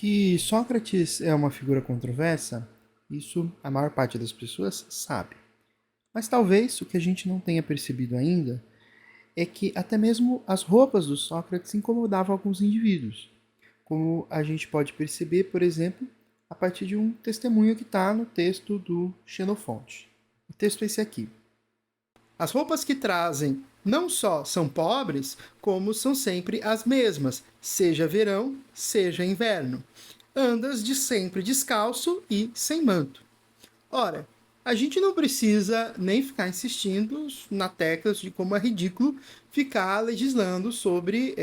Que Sócrates é uma figura controversa, isso a maior parte das pessoas sabe. Mas talvez o que a gente não tenha percebido ainda é que até mesmo as roupas do Sócrates incomodavam alguns indivíduos. Como a gente pode perceber, por exemplo, a partir de um testemunho que está no texto do Xenofonte. O texto é esse aqui. As roupas que trazem não só são pobres, como são sempre as mesmas, seja verão, seja inverno. Andas de sempre descalço e sem manto. Ora, a gente não precisa nem ficar insistindo na tecla de como é ridículo ficar legislando sobre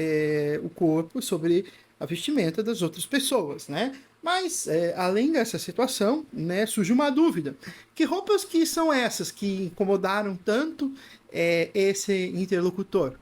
o corpo, sobre a vestimenta das outras pessoas, né? Mas, além dessa situação, né, surge uma dúvida. Que roupas que são essas que incomodaram tanto esse interlocutor?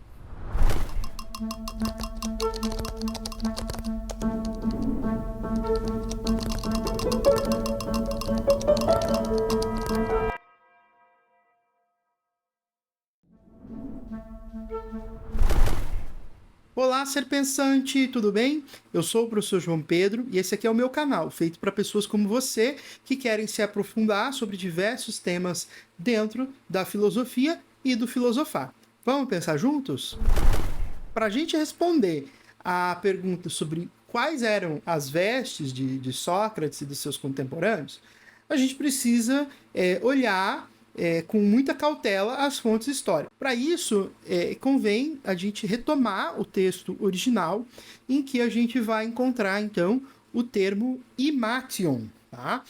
Olá, ser pensante, tudo bem? Eu sou o professor João Pedro e esse aqui é o meu canal, feito para pessoas como você que querem se aprofundar sobre diversos temas dentro da filosofia e do filosofar. Vamos pensar juntos? Para a gente responder a pergunta sobre quais eram as vestes de Sócrates e de seus contemporâneos, a gente precisa olhar com muita cautela as fontes históricas. Para isso, convém a gente retomar o texto original, em que a gente vai encontrar, então, o termo imation, tá?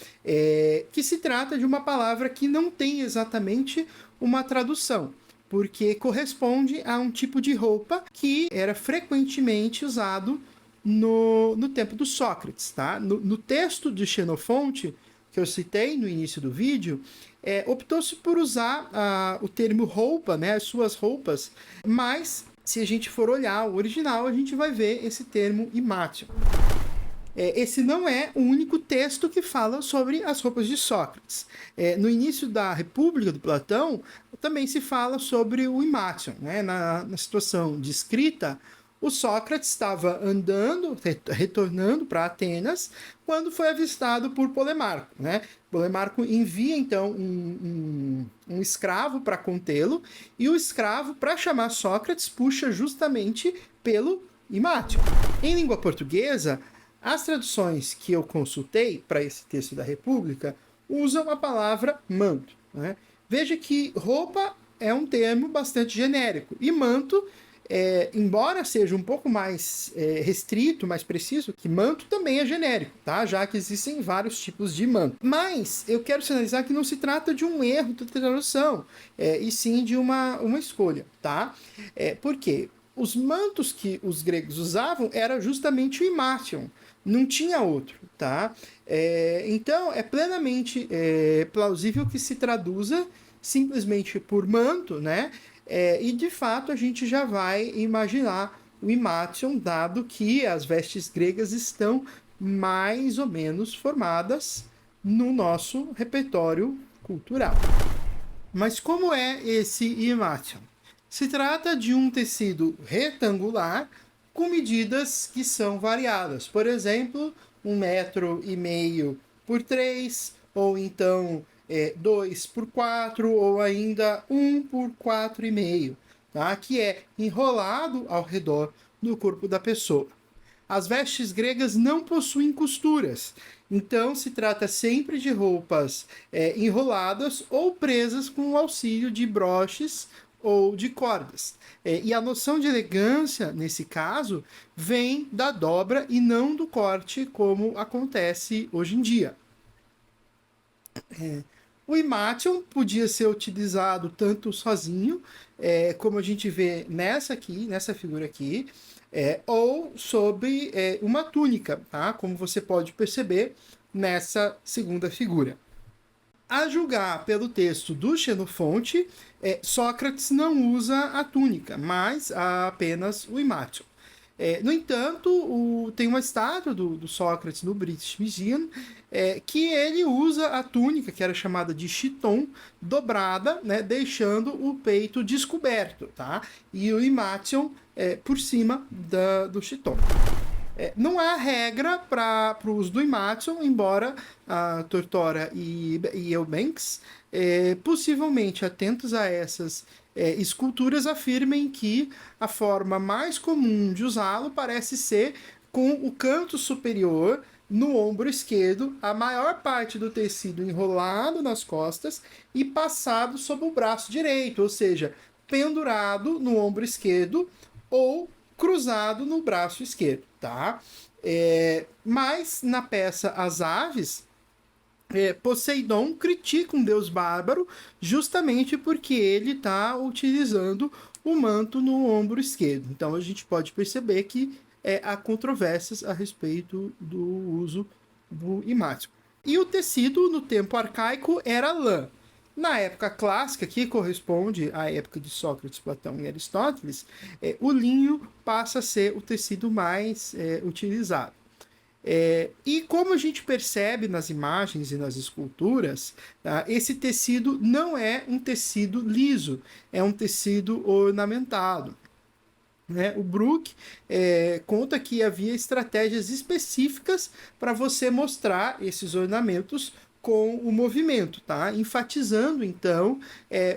Que se trata de uma palavra que não tem exatamente uma tradução, porque corresponde a um tipo de roupa que era frequentemente usado no tempo do Sócrates. Tá? No texto de Xenofonte, que eu citei no início do vídeo, optou-se por usar o termo roupa, né, as suas roupas, mas se a gente for olhar o original, a gente vai ver esse termo imation. Esse não é o único texto que fala sobre as roupas de Sócrates. No início da República do Platão, também se fala sobre o imation. Né? Na situação de escrita, o Sócrates estava andando, retornando para Atenas, quando foi avistado por Polemarco. Né? Polemarco envia, então, um escravo para contê-lo, e o escravo, para chamar Sócrates, puxa justamente pelo imation. Em língua portuguesa, as traduções que eu consultei para esse texto da República usam a palavra manto. Né? Veja que roupa é um termo bastante genérico e manto, embora seja um pouco mais restrito, mais preciso, que manto também é genérico, tá? Já que existem vários tipos de manto. Mas eu quero sinalizar que não se trata de um erro de tradução, e sim de uma escolha. Tá? Por quê? Os mantos que os gregos usavam era justamente o imation, não tinha outro, tá? Então é plenamente plausível que se traduza simplesmente por manto, né? E de fato a gente já vai imaginar o imation, dado que as vestes gregas estão mais ou menos formadas no nosso repertório cultural. Mas como é esse imation? Se trata de um tecido retangular com medidas que são variadas. Por exemplo, 1,5 m por 3, ou então 2 por 4, ou ainda 1 por 4,5, tá? Que é enrolado ao redor do corpo da pessoa. As vestes gregas não possuem costuras, então se trata sempre de roupas enroladas ou presas com o auxílio de broches ou de cordas. E a noção de elegância, nesse caso, vem da dobra e não do corte, como acontece hoje em dia. O imation podia ser utilizado tanto sozinho, como a gente vê nessa figura aqui, ou sob uma túnica, tá? Como você pode perceber nessa segunda figura. A julgar pelo texto do Xenofonte, Sócrates não usa a túnica, mas apenas o imation. No entanto, tem uma estátua do Sócrates no British Museum que ele usa a túnica, que era chamada de chiton, dobrada, né, deixando o peito descoberto, tá? E o imation por cima do chiton. Não há regra para o uso do Imatson, embora a Tortora e Eubanks, possivelmente atentos a essas esculturas, afirmem que a forma mais comum de usá-lo parece ser com o canto superior no ombro esquerdo, a maior parte do tecido enrolado nas costas e passado sob o braço direito, ou seja, pendurado no ombro esquerdo ou cruzado no braço esquerdo, tá? Mas na peça As Aves, Poseidon critica um deus bárbaro justamente porque ele está utilizando o manto no ombro esquerdo. Então a gente pode perceber que há controvérsias a respeito do uso do imático. E o tecido no tempo arcaico era lã. Na época clássica, que corresponde à época de Sócrates, Platão e Aristóteles, o linho passa a ser o tecido mais utilizado. E como a gente percebe nas imagens e nas esculturas, tá, esse tecido não é um tecido liso, é um tecido ornamentado. Né? O Brook conta que havia estratégias específicas para você mostrar esses ornamentos com o movimento, tá? Enfatizando então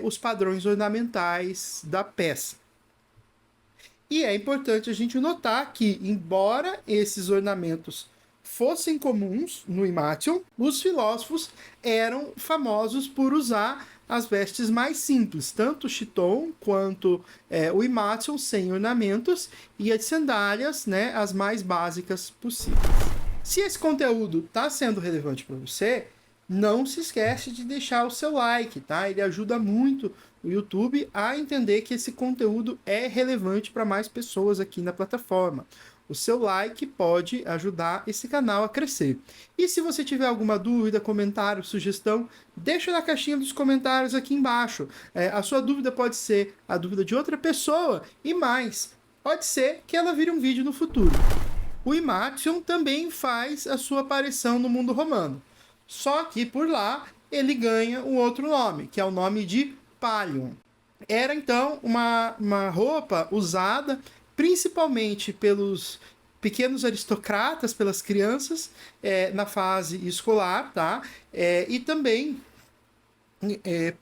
os padrões ornamentais da peça. E é importante a gente notar que, embora esses ornamentos fossem comuns no Imathion, os filósofos eram famosos por usar as vestes mais simples, tanto o chiton quanto o Imathion sem ornamentos e as sandálias, né, as mais básicas possíveis. Se esse conteúdo está sendo relevante para você, não se esquece de deixar o seu like, tá? Ele ajuda muito o YouTube a entender que esse conteúdo é relevante para mais pessoas aqui na plataforma. O seu like pode ajudar esse canal a crescer. E se você tiver alguma dúvida, comentário, sugestão, deixa na caixinha dos comentários aqui embaixo. A sua dúvida pode ser a dúvida de outra pessoa e mais, pode ser que ela vire um vídeo no futuro. O Imathion também faz a sua aparição no mundo romano. Só que por lá ele ganha um outro nome, que é o nome de Pallium. Era então uma roupa usada principalmente pelos pequenos aristocratas, pelas crianças na fase escolar, tá? E também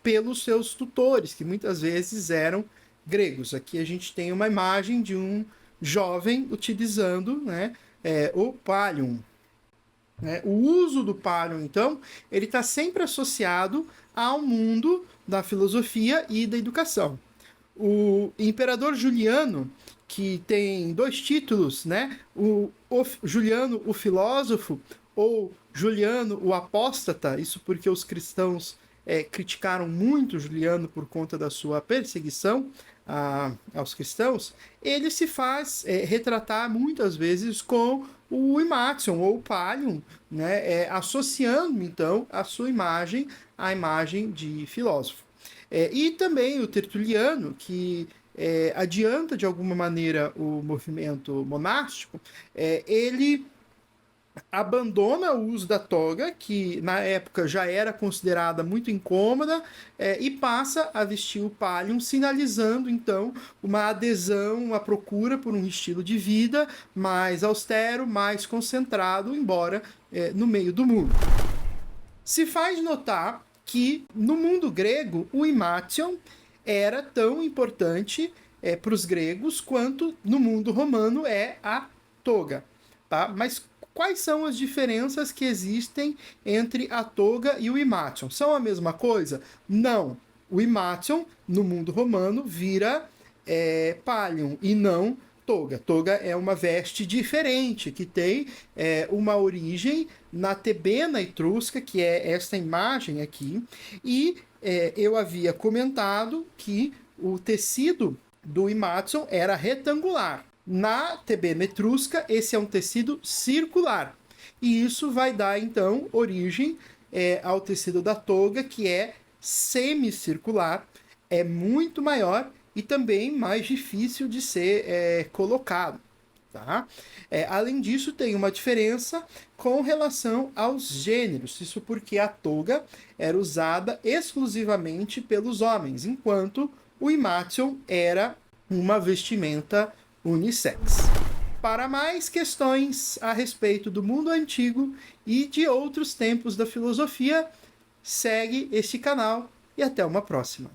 pelos seus tutores, que muitas vezes eram gregos. Aqui a gente tem uma imagem de um jovem utilizando, né, o Pallium. O uso do Pallium, então, ele está sempre associado ao mundo da filosofia e da educação. O imperador Juliano, que tem 2 títulos, né? O Juliano, o filósofo, ou Juliano, o apóstata, isso porque os cristãos criticaram muito Juliano por conta da sua perseguição aos cristãos, ele se faz retratar muitas vezes com o Imathion ou o Pallium, né, associando então a sua imagem à imagem de filósofo. E também o Tertuliano, que adianta de alguma maneira o movimento monástico, ele abandona o uso da toga, que na época já era considerada muito incômoda, e passa a vestir o pallium, sinalizando então uma adesão, uma procura por um estilo de vida mais austero, mais concentrado, embora no meio do mundo. Se faz notar que no mundo grego o Imathion era tão importante para os gregos quanto no mundo romano é a toga, tá? Mas quais são as diferenças que existem entre a toga e o Imathion? São a mesma coisa? Não. O Imathion, no mundo romano, vira pallium e não toga. Toga é uma veste diferente, que tem uma origem na Tebena etrusca, que é esta imagem aqui, e eu havia comentado que o tecido do Imathion era retangular. Na Tebena etrusca, esse é um tecido circular. E isso vai dar, então, origem ao tecido da toga, que é semicircular, é muito maior e também mais difícil de ser colocado. Tá? Além disso, tem uma diferença com relação aos gêneros. Isso porque a toga era usada exclusivamente pelos homens, enquanto o Imathion era uma vestimenta unissex. Para mais questões a respeito do mundo antigo e de outros tempos da filosofia, segue este canal e até uma próxima.